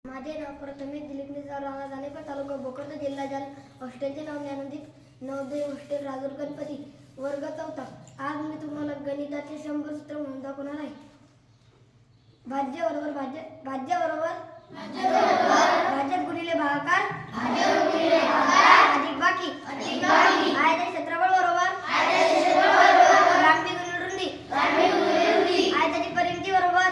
माझे नाव प्रथमेश दिलीप निजाम राणा जानेकर तालुका भोकर जिल्हा जाल हॉस्टेलचे नाव ज्ञानदीप नवोदय हॉस्टेल राजूर गणपती वर्ग 4. आज मी तुम्हाला गणिताचे 100 सूत्र म्हणून दाखवणार आहे. भाज्य बरोबर भाज्य गुणिले भागाकार अधिक बाकी आयताचे क्षेत्रफळ बरोबर लांबी गुणिले रुंदी आयताची परिमिती बरोबर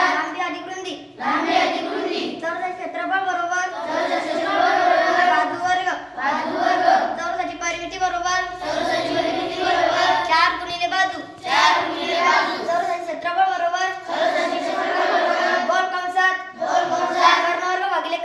लांबी अधिक रुंदी चौरसाचे क्षेत्रफळ बरोबर बाजू वर्ग चौरसाची परिमिती बरोबर 4 गुणिले बाजू चौरसाचे क्षेत्रफळ बरोबर गोल कंसात कर्ण वर्ग भागिले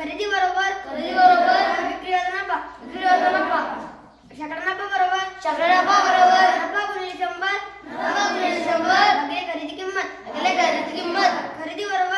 खरेदी बरोबर विक्री वजा नफा शेकडा नफा बरोबर नफा गुणिले 100 भागिले खरेदी किंमत खरेदी बरोबर